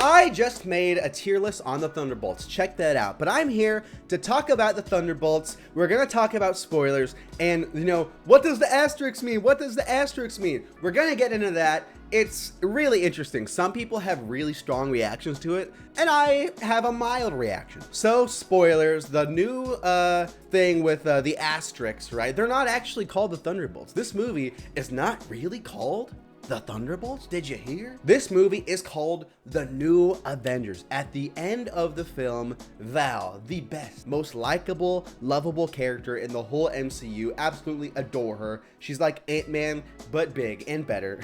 I just made a tier list on the Thunderbolts. Check that out. But I'm here to talk about the Thunderbolts. We're going to talk about spoilers. And, you know, what does the asterisk mean? What does the asterisk mean? We're going to get into that. It's really interesting. Some people have really strong reactions to it, and I have a mild reaction. So, spoilers, the new thing with the asterisks, right? They're not actually called the Thunderbolts. This movie is not really called The Thunderbolts. Did you hear? This movie is called The New Avengers. At the end of the film, Val, the best, most likable, lovable character in the whole MCU, absolutely adore her. She's like Ant-Man, but big and better.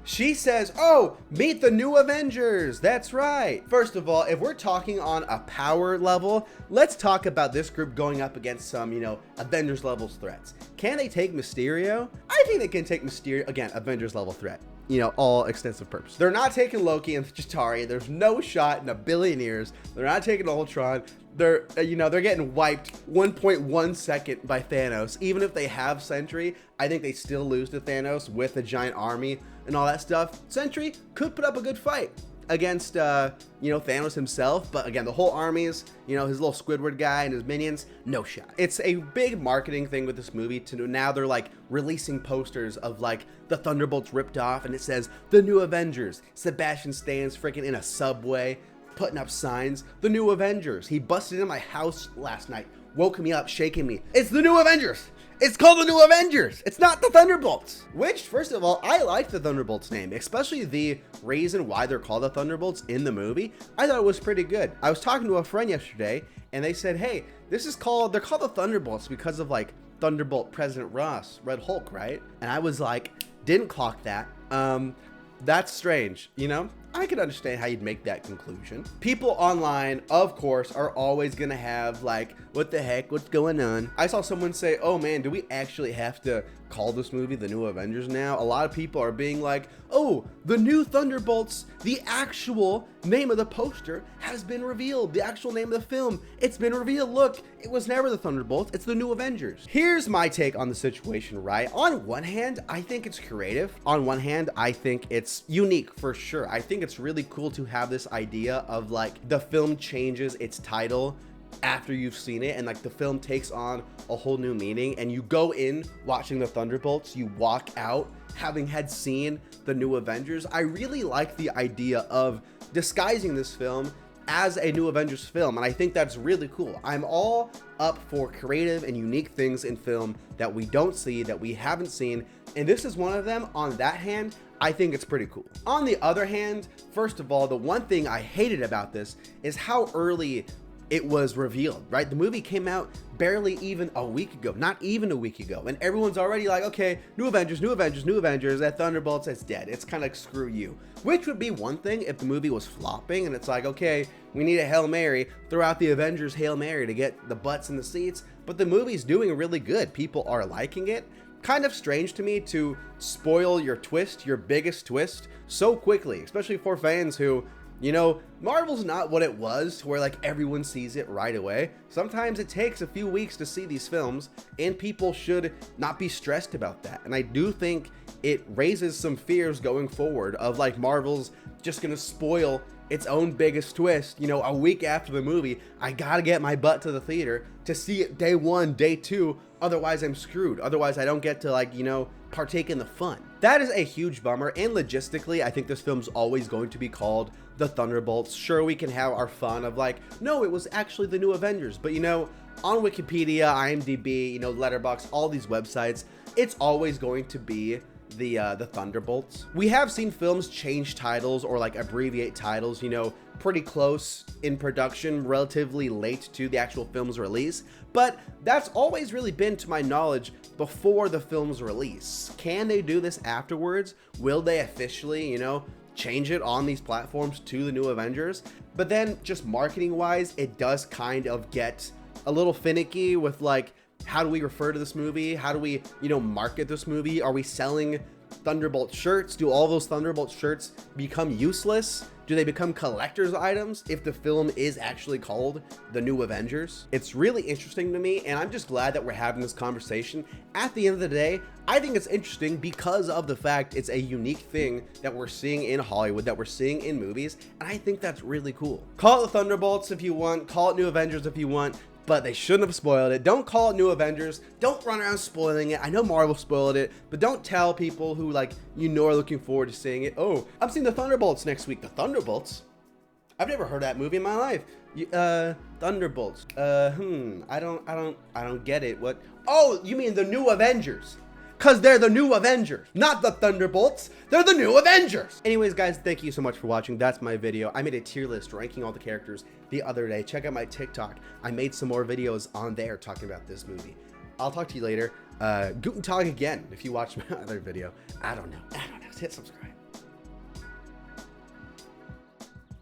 She says, oh, meet the New Avengers. That's right. First of all, if we're talking on a power level, let's talk about this group going up against some, you know, Avengers level threats. Can they take Mysterio? I think they can take Mysterio. Again, Avengers level threat. You know, all extensive purpose. They're not taking Loki and Chitauri. There's no shot in a billion years. They're not taking Ultron. They're, you know, they're getting wiped 1.1 second by Thanos. Even if they have Sentry, I think they still lose to Thanos with a giant army and all that stuff. Sentry could put up a good fight against, you know, Thanos himself. But again, the whole armies, you know, his little Squidward guy and his minions, no shot. It's a big marketing thing with this movie to now they're like releasing posters of like the Thunderbolts ripped off and it says the New Avengers. Sebastian Stan's freaking in a subway putting up signs. The New Avengers. He busted into my house last night, woke me up, shaking me. It's the New Avengers. It's called the New Avengers. It's not the Thunderbolts. Which, first of all, I like the Thunderbolts name, especially the reason why they're called the Thunderbolts in the movie. I thought it was pretty good. I was talking to a friend yesterday and they said, hey, this is called, they're called the Thunderbolts because of like Thunderbolt President Ross, Red Hulk, right? And I was like, didn't clock that. That's strange, you know? I can understand how you'd make that conclusion. People online, of course, are always gonna have like, what the heck, what's going on? I saw someone say, oh man, do we actually have to call this movie The New Avengers now? A lot of people are being like, oh, the new Thunderbolts, the actual name of the poster has been revealed. The actual name of the film, it's been revealed. Look, it was never the Thunderbolts, it's the New Avengers. Here's my take on the situation, right? On one hand, I think it's creative. On one hand, I think it's unique for sure. I think it's really cool to have this idea of like the film changes its title after you've seen it and like the film takes on a whole new meaning and you go in watching the Thunderbolts, you walk out having had seen the New Avengers. I really like the idea of disguising this film as a New Avengers film, and I think that's really cool. I'm all up for creative and unique things in film that we don't see, that we haven't seen, and this is one of them. On that hand, I think it's pretty cool. On the other hand, first of all, the one thing I hated about this is how early it was revealed, right? The movie came out barely even a week ago, not even a week ago, and everyone's already like, okay, New Avengers, New Avengers, New Avengers, that Thunderbolts, it's dead. It's kind of like, screw you. Which would be one thing if the movie was flopping and it's like, okay, we need a Hail Mary, throw out the Avengers Hail Mary to get the butts in the seats, but the movie's doing really good. People are liking it. Kind of strange to me to spoil your twist, your biggest twist, so quickly, especially for fans who, you know, Marvel's not what it was to where like everyone sees it right away. Sometimes it takes a few weeks to see these films and people should not be stressed about that. And I do think it raises some fears going forward of like Marvel's just gonna spoil its own biggest twist, you know, a week after the movie. I gotta get my butt to the theater to see it day one, day two, otherwise I'm screwed. Otherwise I don't get to like, you know, partake in the fun. That is a huge bummer, and logistically, I think this film's always going to be called The Thunderbolts. Sure, we can have our fun of like, no, it was actually the New Avengers, but you know, on Wikipedia, IMDb, you know, Letterboxd, all these websites, it's always going to be the Thunderbolts. We have seen films change titles or like abbreviate titles, you know, pretty close in production, relatively late to the actual film's release, but that's always really been, to my knowledge, before the film's release. Can they do this afterwards? Will they officially, you know, change it on these platforms to the New Avengers? But then just marketing wise, it does kind of get a little finicky with like, how do we refer to this movie? How do we, you know, market this movie? Are we selling Thunderbolt shirts? Do all those Thunderbolt shirts become useless Do they become collector's items if the film is actually called The New Avengers? It's really interesting to me, and I'm just glad that we're having this conversation. At the end of the day, I think it's interesting because of the fact it's a unique thing that we're seeing in Hollywood, that we're seeing in movies, and I think that's really cool. Call it the Thunderbolts if you want, call it New Avengers if you want, but they shouldn't have spoiled it. Don't call it New Avengers. Don't run around spoiling it. I know Marvel spoiled it, but don't tell people who, like, you know, are looking forward to seeing it, oh, I'm seeing the Thunderbolts next week. The Thunderbolts? I've never heard that movie in my life. Thunderbolts. I don't get it. What? Oh, you mean the New Avengers? Because they're the New Avengers, not the Thunderbolts. They're the New Avengers. Anyways, guys, thank you so much for watching. That's my video. I made a tier list ranking all the characters the other day. Check out my TikTok. I made some more videos on there talking about this movie. I'll talk to you later. Guten Tag again if you watch my other video. I don't know. Hit subscribe.